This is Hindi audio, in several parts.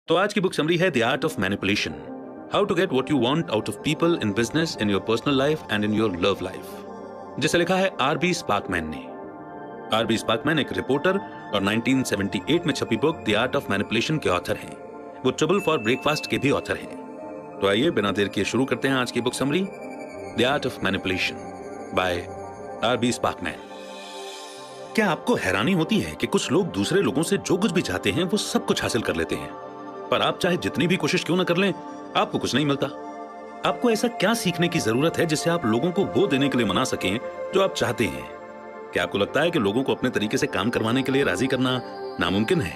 तो आज की बुक समरी है the art of manipulation, how to get what you want out of people in business, in your personal life and in your love life, जिसे लिखा है आरबी स्पार्कमैन ने। आरबी स्पार्कमैन एक रिपोर्टर और 1978 में छपी book the art of manipulation के ऑथर हैं। वो ट्रबल फॉर ब्रेकफास्ट के भी ऑथर हैं। तो आइए बिना देर किए शुरू करते हैं आज की book summary, the art of manipulation by RB Sparkman. क्या आपको हैरानी होती है कि कुछ लोग दूसरे लोगों से जो कुछ भी चाहते हैं वो सब कुछ हासिल कर लेते हैं, पर आप चाहे जितनी भी कोशिश क्यों न कर लें, आपको कुछ नहीं मिलता। आपको ऐसा क्या सीखने की जरूरत है जिससे आप लोगों को वो देने के लिए मना सकें जो आप चाहते हैं? क्या आपको लगता है कि लोगों को अपने तरीके से काम करवाने के लिए राजी करना नामुमकिन है?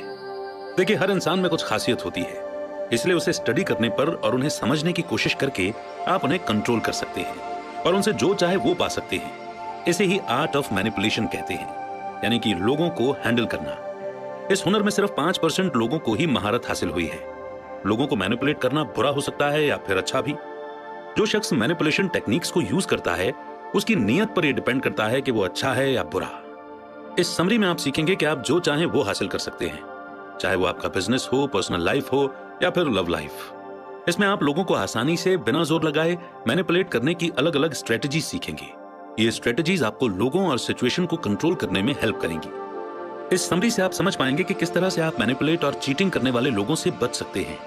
देखिए, हर इंसान में कुछ खासियत होती है, इसलिए उसे स्टडी करने पर और उन्हें समझने की कोशिश करके आप उन्हें कंट्रोल कर सकते हैं और उनसे जो चाहे वो पा सकते हैं। इसे ही आर्ट ऑफ मैनिपुलेशन कहते हैं, यानी कि लोगों को हैंडल करना। इस हुनर में सिर्फ 5% लोगों को ही महारत हासिल हुई है। लोगों को मैनिपुलेट करना बुरा हो सकता है या फिर अच्छा भी। जो शख्स मैनिपुलेशन टेक्निक्स को यूज करता है, उसकी नीयत पर यह डिपेंड करता है कि वो अच्छा है या बुरा। इस समरी में आप सीखेंगे कि आप जो चाहें वो हासिल कर सकते हैं, चाहे वो आपका बिजनेस हो, पर्सनल लाइफ हो या फिर लव लाइफ। इसमें आप लोगों को आसानी से बिना जोर लगाए मैनिपुलेट करने की अलग अलग स्ट्रेटजीज सीखेंगे। ये स्ट्रेटजीज आपको लोगों और सिचुएशन को कंट्रोल करने में हेल्प करेंगी। इस समरी से आप समझ पाएंगे कि किस तरह से आप मैनिपुलेट और चीटिंग करने वाले लोगों से बच सकते हैं।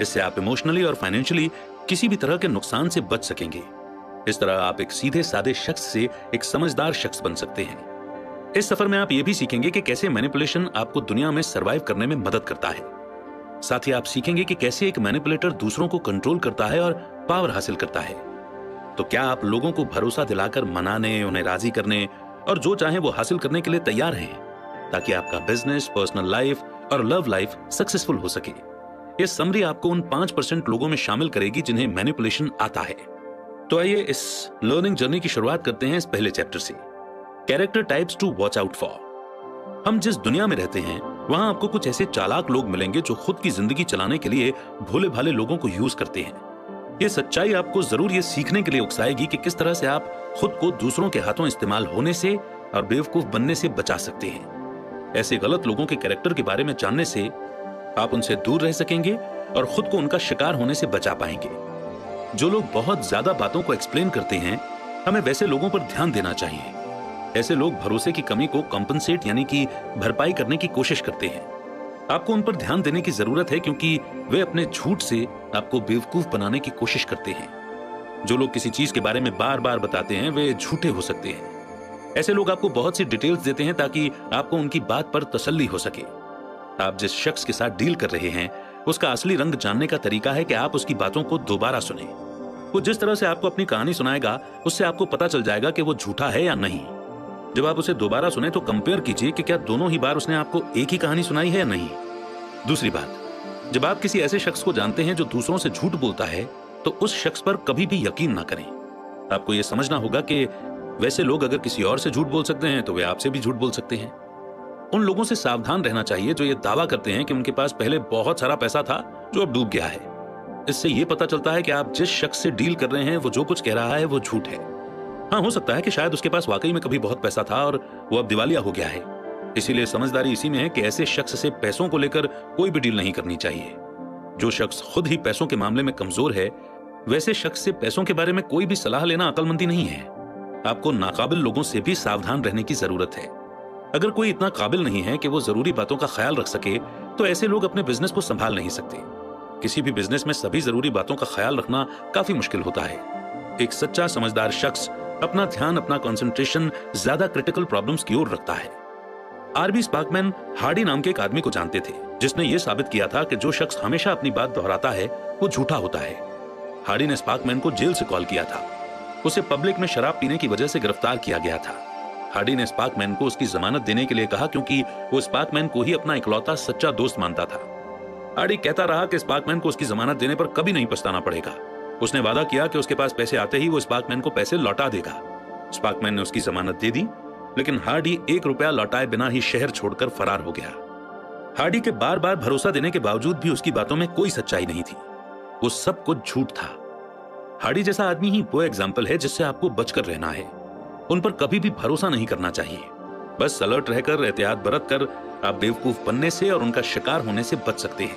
इससे आप इमोशनली और फाइनेंशियली किसी भी तरह के नुकसान से बच सकेंगे। इस तरह आप एक सीधे सादे शख्स से एक समझदार शख्स बन सकते हैं। इस सफर में आप ये भी सीखेंगे कि कैसे मैनिपुलेशन आपको दुनिया में सरवाइव करने में मदद करता है। साथ ही आप सीखेंगे कि कैसे एक मैनिपुलेटर दूसरों को कंट्रोल करता है और पावर हासिल करता है। तो क्या आप लोगों को भरोसा दिलाकर मनाने, उन्हें राजी करने और जो चाहे वो हासिल करने के लिए तैयार हैं, ताकि आपका बिजनेस, पर्सनल लाइफ और लव लाइफ सक्सेसफुल हो सके? ये समरी आपको उन 5% लोगों में शामिल करेगी जिन्हें मैनिपुलेशन आता है। तो आइए इस लर्निंग जर्नी की शुरुआत करते हैं इस पहले चैप्टर से, character types to watch out for. हम जिस दुनिया में रहते हैं वहां आपको कुछ ऐसे चालाक लोग मिलेंगे जो खुद की जिंदगी चलाने के लिए भोले भाले लोगों को यूज करते हैं। ये सच्चाई आपको जरूर ये सीखने के लिए उकसाएगी कि किस तरह से आप खुद को दूसरों के हाथों इस्तेमाल होने से और बेवकूफ बनने से बचा सकते हैं। ऐसे गलत लोगों के कैरेक्टर के बारे में जानने से आप उनसे दूर रह सकेंगे और खुद को उनका शिकार होने से बचा पाएंगे। जो लोग बहुत ज्यादा बातों को एक्सप्लेन करते हैं, हमें वैसे लोगों पर ध्यान देना चाहिए। ऐसे लोग भरोसे की कमी को कॉम्पनसेट यानी कि भरपाई करने की कोशिश करते हैं। आपको उन पर ध्यान देने की जरूरत है क्योंकि वे अपने झूठ से आपको बेवकूफ बनाने की कोशिश करते हैं। जो लोग किसी चीज के बारे में बार बार बताते हैं वे झूठे हो सकते हैं। ऐसे लोग आपको बहुत सी डिटेल्स देते हैं ताकि आपको उनकी बात पर तसल्ली हो सके। आप जिस शख्स के साथ डील कर रहे हैं उसका असली रंग जानने का तरीका है कि आप उसकी बातों को दोबारा सुने। वो जिस तरह से आपको अपनी कहानी सुनाएगा उससे आपको पता चल जाएगा कि वो झूठा है या नहीं। जब आप उसे दोबारा सुने तो कंपेयर कीजिए कि क्या दोनों ही बार उसने आपको एक ही कहानी सुनाई है या नहीं। दूसरी बात, जब आप किसी ऐसे शख्स को जानते हैं जो दूसरों से झूठ बोलता है तो उस शख्स पर कभी भी यकीन ना करें। आपको यह समझना होगा कि वैसे लोग अगर किसी और से झूठ बोल सकते हैं तो वे आपसे भी झूठ बोल सकते हैं। उन लोगों से सावधान रहना चाहिए जो ये दावा करते हैं कि उनके पास पहले बहुत सारा पैसा था जो अब डूब गया है। इससे यह पता चलता है कि आप जिस शख्स से डील कर रहे हैं वो जो कुछ कह रहा है वो झूठ है। हाँ, हो सकता है कि शायद उसके पास वाकई में कभी बहुत पैसा था और वो अब दिवालिया हो गया है। इसीलिए समझदारी इसी में है कि ऐसे शख्स से पैसों को लेकर कोई भी डील नहीं करनी चाहिए। जो शख्स खुद ही पैसों के मामले में कमजोर है, वैसे शख्स से पैसों के बारे में कोई भी सलाह लेना अक्लमंदी नहीं है। आपको नाकाबिल लोगों से भी सावधान रहने की जरूरत है। अगर कोई इतना काबिल नहीं है कि वो जरूरी बातों का ख्याल रख सके तो ऐसे लोग अपने बिजनेस को संभाल नहीं सकते। किसी भी बिजनेस में सभी जरूरी बातों का ख्याल रखना काफी मुश्किल होता है। एक सच्चा समझदार शख्स अपना ध्यान, अपना कंसंट्रेशन ज्यादा क्रिटिकल प्रॉब्लम्स की ओर रखता है। आरबी स्पार्कमैन हार्डी नाम के एक आदमी को जानते थे जिसने यह साबित किया था कि जो शख्स हमेशा अपनी बात दोहराता है वो झूठा होता है। हार्डी ने स्पार्कमैन को जेल से कॉल किया था। उसे पब्लिक में शराब पीने की वजह से गिरफ्तार किया गया था। हार्डी ने स्पार्कमैन को उसकी जमानत देने के लिए कहा क्योंकि वो स्पार्कमैन को ही अपना इकलौता सच्चा दोस्त मानता था। हार्डी कहता रहा कि स्पार्कमैन को उसकी जमानत देने पर कभी नहीं पछताना पड़ेगा। उसने वादा किया कि उसके पास पैसे आते ही वो स्पार्कमैन को पैसे लौटा देगा। स्पार्कमैन ने उसकी जमानत दे दी, लेकिन हार्डी 1 रुपया लौटाए बिना ही शहर छोड़कर फरार हो गया। हार्डी के बार बार भरोसा देने के बावजूद भी उसकी बातों में कोई सच्चाई नहीं थी। वो सब कुछ झूठ था। हार्डी जैसा आदमी ही वो एग्जाम्पल है जिससे आपको बचकर रहना है। उन पर कभी भी भरोसा नहीं करना चाहिए। बस अलर्ट रहकर, एहतियात बरत कर आप बेवकूफ बनने से और उनका शिकार होने से बच सकते हैं।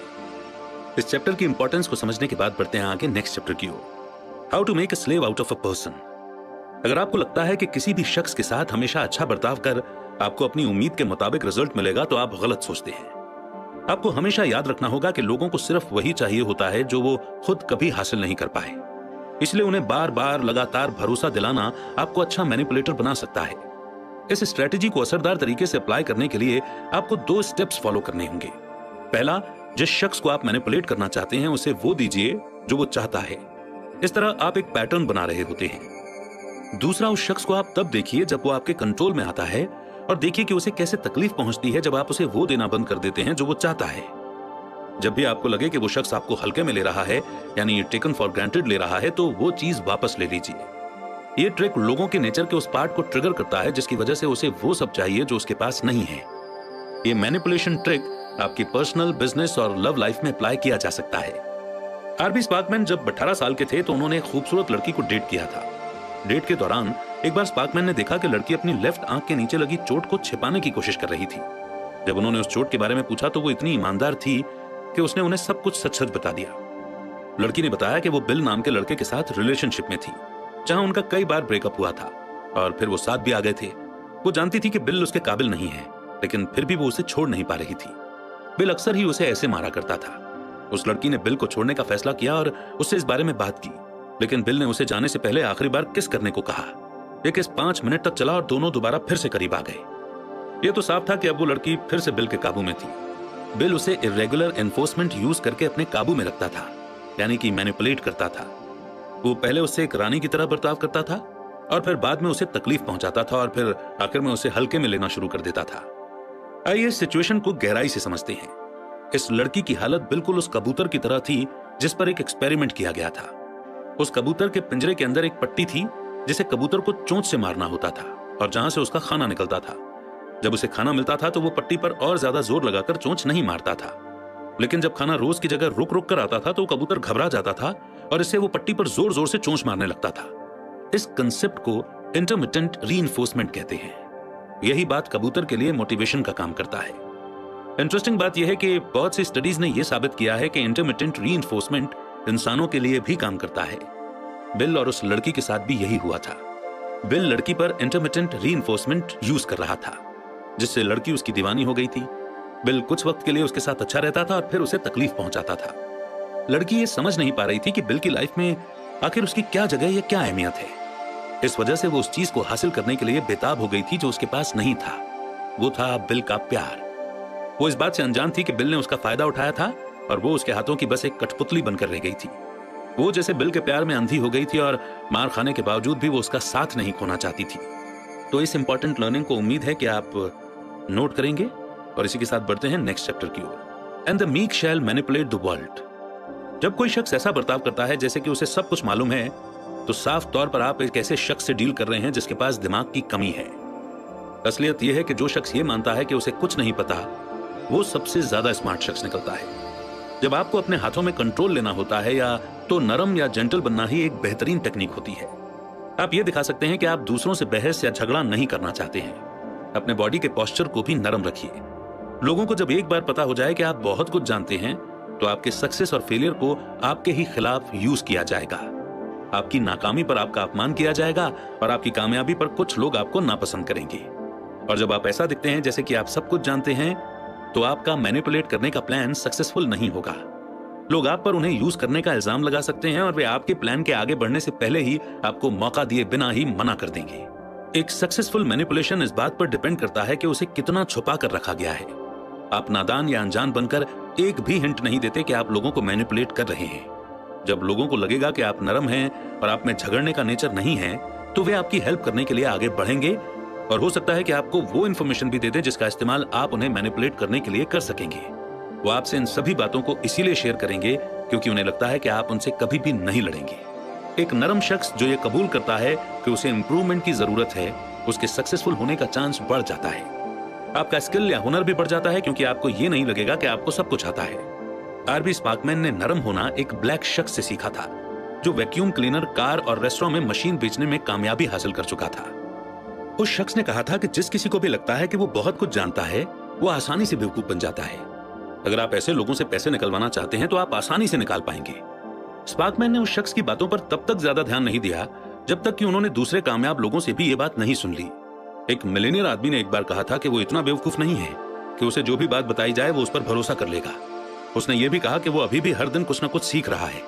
इस चैप्टर की इंपॉर्टेंस को समझने के बाद बढ़ते हैं आगे नेक्स्ट चैप्टर की ओर, how to make a slave out of a person. अगर आपको लगता है कि किसी भी शख्स के साथ हमेशा अच्छा बर्ताव कर आपको अपनी उम्मीद के मुताबिक रिजल्ट मिलेगा, तो आप गलत सोचते हैं। आपको हमेशा याद रखना होगा कि लोगों को सिर्फ वही चाहिए होता है जो वो खुद कभी हासिल नहीं कर पाए। इसलिए उन्हें बार बार लगातार भरोसा दिलाना आपको अच्छा मैनिपुलेटर बना सकता है। इस स्ट्रेटेजी को असरदार तरीके से अप्लाई करने के लिए आपको 2 स्टेप्स फॉलो करने होंगे। पहला, जिस शख्स को आप मैनिपुलेट करना चाहते हैं उसे वो दीजिए जो वो चाहता है। इस तरह आप एक पैटर्न बना रहे होते हैं। दूसरा, उस शख्स को आप तब देखिए जब वो आपके कंट्रोल में आता है, और देखिए कि उसे कैसे तकलीफ पहुंचती है जब आप उसे वो देना बंद कर देते हैं जो वो चाहता है। जब भी आपको लगे कि वो शख्स आपको हल्के में ले रहा है, यानी टेकन फॉर ग्रांटेड ले रहा है, तो वो चीज वापस ले लीजिए। ये ट्रिक लोगों के नेचर के उस पार्ट को ट्रिगर करता है जिसकी वजह से उसे वो सब चाहिए जो उसके पास नहीं है। ये मैनिपुलेशन ट्रिक आपकी पर्सनल, बिजनेस और लव लाइफ में अप्लाई किया जा सकता है। आरबी स्पार्कमैन जब 18 साल के थे तो उन्होंने एक खूबसूरत लड़की को डेट किया था। डेट के दौरान एक बार स्पार्कमैन ने देखा कि लड़की अपनी लेफ्ट आंख के नीचे लगी चोट को छिपाने की कोशिश कर रही थी। जब उन्होंने उस चोट के बारे में पूछा तो वो इतनी ईमानदार थी कि उसने उन्हें सब कुछ सच सच बता दिया। लड़की ने बताया कि वो बिल नाम के लड़के के साथ रिलेशनशिप में थी, जहां उनका कई बार ब्रेकअप हुआ था और फिर वो साथ भी आ गए थे। वो जानती थी कि बिल उसके काबिल नहीं है, लेकिन फिर भी वो उसे छोड़ नहीं पा रही थी। बिल अक्सर ही उसे ऐसे मारा करता था। उस लड़की ने बिल को छोड़ने का फैसला किया और उससे इस बारे में बात की, लेकिन बिल ने उसे जाने से पहले आखिरी बार किस करने को कहा। ये किस 5 मिनट तक चला और दोनों दोबारा फिर से करीब आ गए। ये तो साफ था कि अब वो लड़की फिर से बिल के काबू में थी। बिल उसे इरेगुलर एनफोर्समेंट यूज करके अपने काबू में रखता था, यानी कि मैनिपुलेट करता था। वो पहले उससे एक रानी की तरह बर्ताव करता था और फिर बाद में उसे तकलीफ पहुंचाता था और फिर आखिर में उसे हल्के में लेना शुरू कर देता था। आइए इस सिचुएशन को गहराई से समझते हैं। इस लड़की की हालत बिल्कुल उस कबूतर की तरह थी जिस पर एक एक्सपेरिमेंट किया गया था। उस कबूतर के पिंजरे के अंदर एक पट्टी थी जिसे कबूतर को चोंच से मारना होता था और जहां से उसका खाना निकलता था। जब उसे खाना मिलता था तो वो पट्टी पर और ज्यादा जोर लगाकर चोंच नहीं मारता था, लेकिन जब खाना रोज की जगह रुक रुक कर आता था तो कबूतर घबरा जाता था और इससे वो पट्टी पर जोर जोर से चोंच मारने लगता था। इस कंसेप्ट को इंटरमिटेंट रीइंफोर्समेंट कहते हैं। यही बात कबूतर के लिए मोटिवेशन का काम करता है। इंटरेस्टिंग बात यह है कि बहुत सी स्टडीज ने यह साबित किया है कि इंटरमिटेंट रीइंफोर्समेंट इंसानों के लिए भी काम करता है। बिल और उस लड़की के साथ भी यही हुआ था। बिल लड़की पर इंटरमिटेंट रीइंफोर्समेंट यूज कर रहा था, जिससे लड़की उसकी दीवानी हो गई थी। बिल कुछ वक्त के लिए उसके साथ अच्छा रहता था और फिर उसे तकलीफ पहुंचाता था। लड़की ये समझ नहीं पा रही थी कि बिल की लाइफ में आखिर उसकी क्या जगह या क्या अहमियत है। इस वजह से वो उस चीज को हासिल करने के लिए बेताब हो गई थी जो उसके पास नहीं था। वो था बिल का प्यार। वो इस बात से अनजान थी कि बिल ने उसका फायदा उठाया था और वो उसके हाथों की बस एक कठपुतली बनकर रह गई थी। वो जैसे बिल के प्यार में अंधी हो गई थी और मार खाने के बावजूद भी वो उसका साथ नहीं खोना चाहती थी। तो इस इंपॉर्टेंट लर्निंग को उम्मीद है कि आप नोट करेंगे और इसी के साथ बढ़ते हैं नेक्स्ट चैप्टर की ओर। And the meek shall manipulate the world. जब कोई शख्स ऐसा बर्ताव करता है जैसे कि उसे सब कुछ मालूम है, तो साफ तौर पर आप एक ऐसे शख्स से डील कर रहे हैं जिसके पास दिमाग की कमी है। असलियत यह है कि जो शख्स ये मानता है कि उसे कुछ नहीं पता, वो सबसे ज्यादा स्मार्ट शख्स निकलता है। जब आपको अपने हाथों में कंट्रोल लेना होता है या तो नरम या जेंटल बनना ही एक बेहतरीन टेक्निक होती है। आप ये दिखा सकते हैं कि आप दूसरों से बहस या झगड़ा नहीं करना चाहते हैं। अपने बॉडी के पोस्चर को भी नरम रखिए। लोगों को जब एक बार पता हो जाए कि आप बहुत कुछ जानते हैं, तो आपके सक्सेस और फेलियर को आपके ही खिलाफ यूज किया जाएगा। आपकी नाकामी पर आपका अपमान किया जाएगा और आपकी कामयाबी पर कुछ लोग आपको नापसंद करेंगे। और जब आप ऐसा दिखते हैं जैसे कि आप सब कुछ जानते हैं, तो आपका मैनिपुलेट करने का प्लान सक्सेसफुल नहीं होगा। लोग आप पर उन्हें यूज करने का इल्जाम लगा सकते हैं और वे आपके प्लान के आगे बढ़ने से पहले ही आपको मौका दिए बिना ही मना कर देंगे। एक सक्सेसफुल मैनिपुलेशन इस बात पर डिपेंड करता है कि उसे कितना छुपा कर रखा गया है। आप नादान या अनजान बनकर एक भी हिंट नहीं देते कि आप लोगों को मैनिपुलेट कर रहे हैं। जब लोगों को लगेगा कि आप नरम हैं और आप में झगड़ने का नेचर नहीं है, तो वे आपकी हेल्प करने के लिए आगे बढ़ेंगे और हो सकता है कि आपको वो इन्फॉर्मेशन भी दे दें जिसका इस्तेमाल आप उन्हें मैनिपुलेट करने के लिए कर सकेंगे। वो आपसे इन सभी बातों को इसीलिए शेयर करेंगे क्योंकि उन्हें लगता है कि आप उनसे कभी भी नहीं लड़ेंगे। एक नरम शख्स जो ये कबूल करता है कि उसे इंप्रूवमेंट की जरूरत है, उसके सक्सेसफुल होने का चांस बढ़ जाता है। आपका स्किल या हुनर भी बढ़ जाता है क्योंकि आपको ये नहीं लगेगा कि आपको सब कुछ आता है। आरबी स्पार्कमैन ने नरम होना एक ब्लैक शख्स से सीखा था, जो वैक्यूम क्लीनर, कार और रेस्टोरेंट में मशीन बेचने में कामयाबी हासिल कर चुका था। उस शख्स ने कहा था कि जिस किसी को भी लगता है कि वो बहुत कुछ जानता है, वो आसानी से बेवकूफ बन जाता है। अगर आप ऐसे लोगों से पैसे निकलवाना चाहते हैं तो आप आसानी से निकाल पाएंगे। स्पार्कमैन ने उस शख्स की बातों पर तब तक ज्यादा ध्यान नहीं दिया जब तक कि उन्होंने दूसरे कामयाब लोगों से भी ये बात नहीं सुन ली। एक मिलेनियर आदमी ने एक बार कहा था कि वो इतना बेवकूफ नहीं है कि उसे जो भी बात बताई जाए वो उस पर भरोसा कर लेगा। उसने ये भी कहा कि वो अभी भी हर दिन कुछ ना कुछ सीख रहा है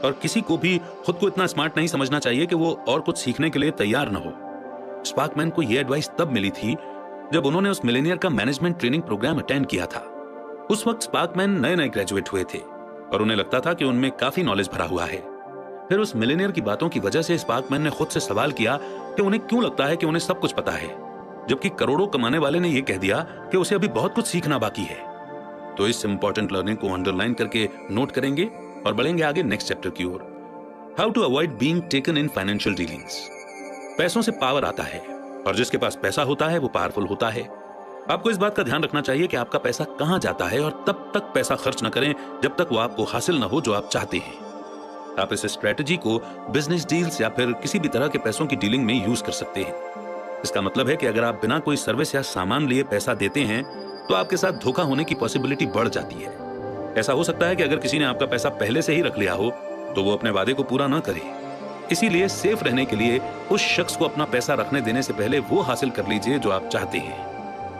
और किसी को भी खुद को इतना स्मार्ट नहीं समझना चाहिए कि वो और कुछ सीखने के लिए तैयार न हो। स्पार्कमैन को यह एडवाइस तब मिली थी जब उन्होंने उस मिलेनियर का मैनेजमेंट ट्रेनिंग प्रोग्राम अटेंड किया था। उस वक्त स्पार्कमैन नए नए ग्रेजुएट हुए थे और उन्हें लगता था कि उनमें काफी नॉलेज भरा हुआ है। फिर उस मिलेनियर की बातों की वजह से स्पार्कमैन ने खुद से सवाल किया कि उन्हें क्यों लगता है कि उन्हें सब कुछ पता है, जबकि करोड़ों कमाने वाले ने यह कह दिया कि उसे अभी बहुत कुछ सीखना बाकी है। तो इस इंपॉर्टेंट लर्निंग को अंडरलाइन करके नोट करेंगे और बढ़ेंगे आगे नेक्स्ट चैप्टर की ओर। How to avoid being taken in financial dealings. पैसों से पावर आता है और जिसके पास पैसा होता है वो पावरफुल होता है। आपको इस बात का ध्यान रखना चाहिए कि आपका पैसा कहां जाता है और तब तक पैसा खर्च न करें जब तक वो आपको हासिल न हो जो आप चाहते हैं। आप इस स्ट्रेटजी को बिजनेस डील्स या फिर किसी भी तरह के पैसों की डीलिंग में यूज कर सकते हैं। इसका मतलब है कि अगर आप बिना कोई सर्विस या सामान लिए पैसा देते हैं तो आपके साथ धोखा होने की पॉसिबिलिटी बढ़ जाती है। ऐसा हो सकता है कि अगर किसी ने आपका पैसा पहले से ही रख लिया हो तो वो अपने वादे को पूरा न करे। इसीलिए सेफ रहने के लिए उस शख्स को अपना पैसा रखने देने से पहले वो हासिल कर लीजिए जो आप चाहते हैं।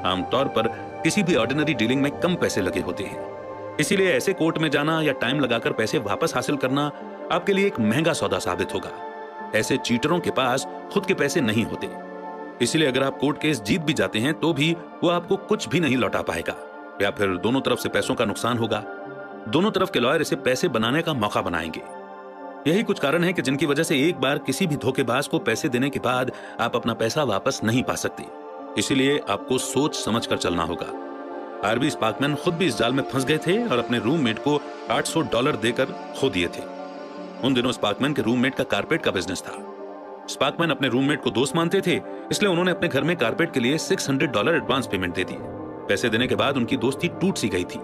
आमतौर पर किसी भी ऑर्डिनरी डीलिंग में कम पैसे लगे होते हैं, इसीलिए ऐसे कोर्ट में जाना या टाइम लगाकर पैसे वापस हासिल करना आपके लिए एक महंगा सौदा साबित होगा। ऐसे चीटरों के पास खुद के पैसे नहीं होते, इसलिए अगर आप कोर्ट केस जीत भी जाते हैं तो भी वो आपको कुछ भी नहीं लौटा पाएगा या फिर दोनों तरफ से पैसों का नुकसान होगा। दोनों तरफ के लॉयर इसे पैसे बनाने का मौका बनाएंगे। यही कुछ कारण है कि जिनकी वजह से एक बार किसी भी धोखेबाज को पैसे देने के बाद आप अपना पैसा वापस नहीं पा सकते। इसीलिए आपको सोच समझ कर चलना होगा। आरबी स्पार्कमैन खुद भी इस जाल में फंस गए थे और अपने रूममेट को $800 देकर खो दिए थे। उन दिनों स्पार्कमैन के रूममेट का कारपेट का बिजनेस था। स्पार्कमैन अपने रूममेट को दोस्त मानते थे, इसलिए उन्होंने अपने घर में कारपेट के लिए $600 एडवांस पेमेंट दे दी। पैसे देने के बाद उनकी दोस्ती टूट सी गई थी।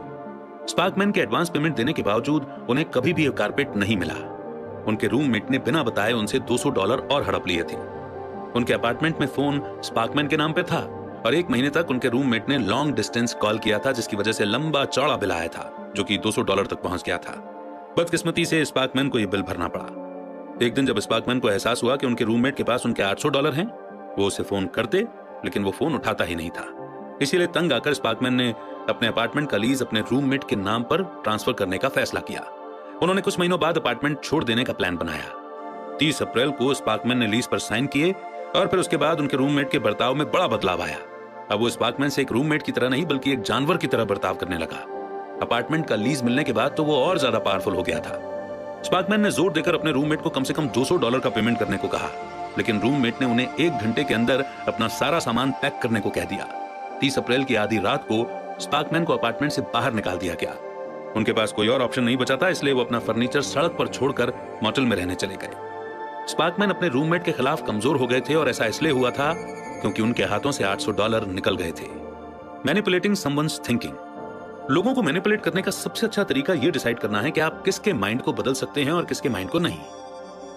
स्पार्कमैन के एडवांस पेमेंट देने के बावजूद उन्हें कभी भी कारपेट नहीं मिला। उनके रूममेट ने बिना बताए उनसे $200 और हड़प लिए थे। उनके अपार्टमेंट में फोन स्पार्कमैन के नाम पे था और 1 महीने तक उनके रूममेट ने लॉन्ग डिस्टेंस कॉल किया था, जिसकी वजह से लंबा चौड़ा बिल आया था जो कि $200 तक पहुंच गया था। बदकिस्मती से स्पार्कमैन को यह बिल भरना पड़ा। एक दिन जब स्पार्कमैन को एहसास हुआ कि उनके रूममेट के पास उनके $800 हैं, वो उसे फोन करते लेकिन वो फोन उठाता ही नहीं था। इसीलिए तंग आकर स्पार्कमैन ने अपने अपार्टमेंट का लीज अपने रूममेट के नाम पर ट्रांसफर करने का फैसला किया। उन्होंने कुछ महीनों बाद अपार्टमेंट छोड़ देने का प्लान बनाया। 30 अप्रैल को स्पार्कमैन ने लीज पर साइन किए और फिर उसके बाद उनके रूममेट के बर्ताव में बड़ा बदलाव आया। अब वो स्पार्कमैन से एक रूममेट की तरह नहीं बल्कि एक जानवर की तरह बर्ताव करने लगा। अपार्टमेंट का लीज मिलने के बाद तो वो और ज्यादा पावरफुल हो गया था। स्पार्कमैन ने जोर देकर अपने रूममेट को कम से कम $200 का पेमेंट करने को कहा, लेकिन रूममेट ने उन्हें 1 घंटे के अंदर अपना सारा सामान पैक करने को कह दिया। 30 अप्रैल की आधी रात को स्पार्कमैन को अपार्टमेंट से बाहर निकाल दिया गया। उनके पास कोई और ऑप्शन नहीं बचा था, इसलिए वो अपना फर्नीचर सड़क पर छोड़कर मोटेल में रहने चले गए। स्पार्कमैन अपने रूममेट के खिलाफ कमजोर हो गए थे और ऐसा इसलिए हुआ था क्योंकि उनके हाथों से $800 निकल गए थे। Manipulating someone's thinking. लोगों को मैनिपुलेट करने का सबसे अच्छा तरीका यह डिसाइड करना है कि आप किसके माइंड को बदल सकते हैं और किसके माइंड को नहीं।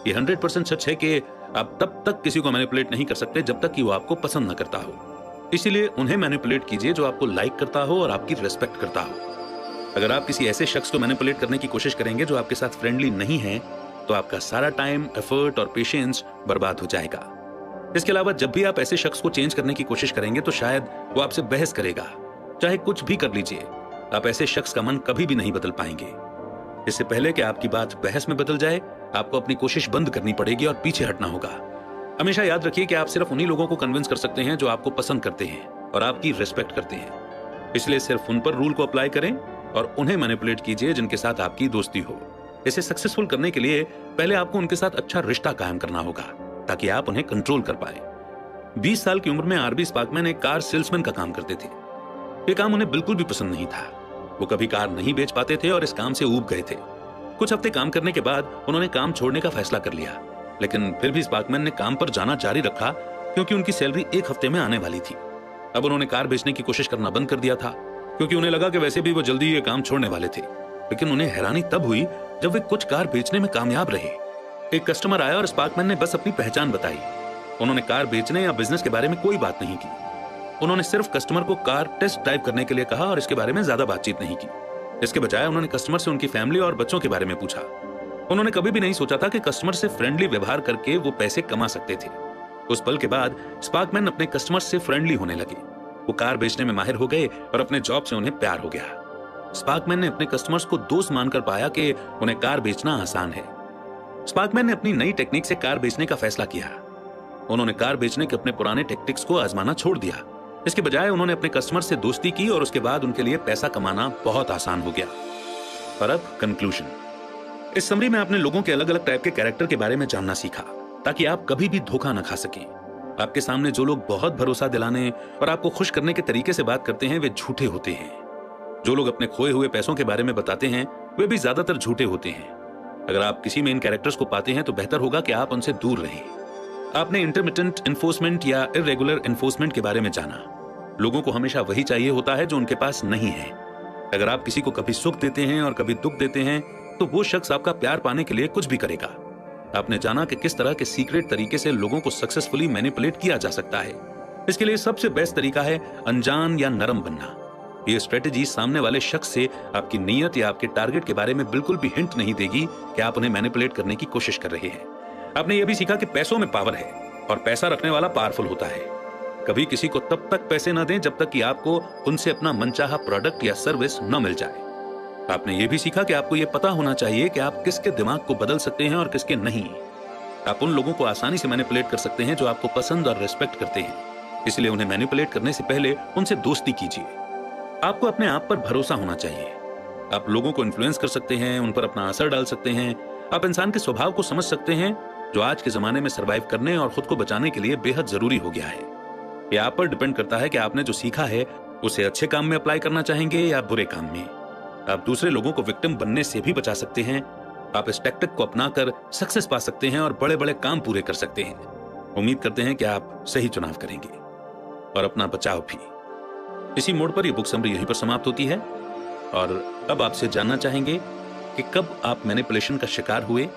ये 100% सच है कि आप तब तक किसी को मैनिपुलेट नहीं कर सकते जब तक कि वो आपको पसंद न करता हो। इसीलिए उन्हें मैनिपुलेट कीजिए जो आपको लाइक करता हो और आपकी रिस्पेक्ट करता हो। अगर आप किसी ऐसे शख्स को मैनिपुलेट करने की कोशिश करेंगे जो आपके साथ फ्रेंडली नहीं है, तो आपका सारा टाइम, एफर्ट और पेशेंस बर्बाद हो जाएगा। इसके अलावा जब भी आप ऐसे शख्स को चेंज करने की कोशिश करेंगे तो शायद वो आपसे बहस करेगा। चाहे कुछ भी कर लीजिए, आप ऐसे शख्स का मन कभी भी नहीं बदल पाएंगे। इससे पहले कि आपकी बात बहस में बदल जाए, आपको अपनी कोशिश बंद करनी पड़ेगी और पीछे हटना होगा। हमेशा याद रखिए कि आप सिर्फ उन्हीं लोगों को कन्विंस कर सकते हैं जो आपको पसंद करते हैं और आपकी रिस्पेक्ट करते हैं। इसलिए सिर्फ उन पर रूल को अप्लाई करें और उन्हें मैनिपुलेट कीजिए जिनके साथ आपकी दोस्ती हो। इसे सक्सेसफुल करने के लिए पहले आपको उनके साथ अच्छा रिश्ता कायम करना होगा ताकि आप उन्हें कंट्रोल कर पाए। 20 साल की उम्र में आरबी स्पार्कमैन एक कार सेल्समैन का काम करते थे। ये काम उन्हें बिल्कुल भी पसंद नहीं था। वो कभी कार नहीं बेच पाते थे और इस काम से ऊब गए थे। कुछ हफ्ते काम करने के बाद उन्होंने काम छोड़ने का फैसला कर लिया, लेकिन फिर भी स्पार्कमैन ने काम पर जाना जारी रखा क्योंकि उनकी सैलरी 1 हफ्ते में आने वाली थी। अब उन्होंने कार बेचने की कोशिश करना बंद कर दिया था क्योंकि उन्हें लगा कि वैसे भी वो जल्दी ये काम छोड़ने वाले थे। लेकिन उन्हें हैरानी तब हुई जब वे कुछ कार बेचने में कामयाब रहे। एक कस्टमर आया और स्पार्कमैन ने बस अपनी पहचान बताई। उन्होंने कार बेचने या बिजनेस के बारे में कोई बात नहीं की। उन्होंने सिर्फ कस्टमर को कार टेस्ट ड्राइव करने के लिए कहा और इसके बारे में ज्यादा बातचीत नहीं की। इसके बजाय उन्होंने कस्टमर से उनकी फैमिली और बच्चों के बारे में पूछा। उन्होंने कभी भी नहीं सोचा था कि कस्टमर से फ्रेंडली व्यवहार करके वो पैसे कमा सकते थे। उस पल के बाद स्पार्कमैन अपने कस्टमर से फ्रेंडली होने लगे। वो कार बेचने में माहिर हो गए और अपने जॉब से उन्हें प्यार हो गया। स्पार्कमैन ने अपने कस्टमर्स को दोस्त मानकर पाया कि उन्हें कार बेचना आसान है। स्पार्कमैन ने अपनी नई टेक्निक से कार बेचने का फैसला किया। उन्होंने कार बेचने के अपने पुराने टेक्टिक्स को आजमाना छोड़ दिया। इसके बजाय उन्होंने अपने कस्टमर से दोस्ती की और उसके बाद उनके लिए पैसा कमाना बहुत आसान हो गया। पर अब कंक्लूजन। इस समरी में आपने लोगों के अलग अलग टाइप के कैरेक्टर के बारे में जानना सीखा, ताकि आप कभी भी धोखा न खा सकें। आपके सामने जो लोग बहुत भरोसा दिलाने और आपको खुश करने के तरीके से बात करते हैं वे झूठे होते हैं। जो लोग अपने खोए हुए पैसों के बारे में बताते हैं वे भी ज्यादातर झूठे होते हैं। अगर आप किसी में इन कैरेक्टर्स को पाते हैं तो बेहतर होगा कि आप उनसे दूर रहें। आपने इंटरमिटेंट एनफोर्समेंट या इरेगुलर एनफोर्समेंट के बारे में जाना। लोगों को हमेशा वही चाहिए होता है जो उनके पास नहीं है। अगर आप किसी को कभी सुख देते हैं और कभी दुख देते हैं तो वो शख्स आपका प्यार पाने के लिए कुछ भी करेगा। आपने जाना कि किस तरह के सीक्रेट तरीके से लोगों को सक्सेसफुली मैनिपुलेट किया जा सकता है। इसके लिए सबसे बेस्ट तरीका है अनजान या नरम बनना। ये स्ट्रेटेजी सामने वाले शख्स से आपकी नीयत या आपके टारगेट के बारे में बिल्कुल भी हिंट नहीं देगी कि आप उन्हें मैनिपुलेट करने की कोशिश कर रहे हैं। आपने यह भी सीखा कि पैसों में पावर है और पैसा रखने वाला पावरफुल होता है। कभी किसी को तब तक पैसे न दें जब तक कि आपको उनसे अपना मनचाहा प्रोडक्ट या सर्विस न मिल जाए। आपने यह भी सीखा कि आपको यह पता होना चाहिए कि आप किसके दिमाग को बदल सकते हैं और किसके नहीं। आप उन लोगों को आसानी से मैनिपुलेट कर सकते हैं जो आपको पसंद और रिस्पेक्ट करते हैं, इसलिए उन्हें मैनिपुलेट करने से पहले उनसे दोस्ती कीजिए। आपको अपने आप पर भरोसा होना चाहिए। आप लोगों को इन्फ्लुएंस कर सकते हैं, उन पर अपना असर डाल सकते हैं। आप इंसान के स्वभाव को समझ सकते हैं, जो आज के जमाने में सरवाइव करने और खुद को बचाने के लिए बेहद जरूरी हो गया है। यह आप पर डिपेंड करता है कि आपने जो सीखा है उसे अच्छे काम में अप्लाई करना चाहेंगे या बुरे काम में। आप दूसरे लोगों को विक्टिम बनने से भी बचा सकते हैं। आप इस टैक्टिक को अपनाकर सक्सेस पा सकते हैं और बड़े बड़े काम पूरे कर सकते हैं। उम्मीद करते हैं कि आप सही चुनाव करेंगे और अपना बचाव भी। इसी मोड़ पर यह बुक समरी यहीं पर समाप्त होती है और अब आपसे जानना चाहेंगे कि कब आप मैनिपुलेशन का शिकार हुए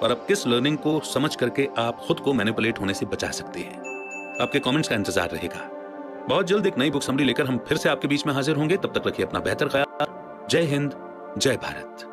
और अब किस लर्निंग को समझ करके आप खुद को मैनिपुलेट होने से बचा सकते हैं। आपके कमेंट्स का इंतजार रहेगा। बहुत जल्द एक नई बुक समरी लेकर हम फिर से आपके बीच में हाजिर होंगे। तब तक रखिए अपना बेहतर ख्याल। जय हिंद, जय भारत।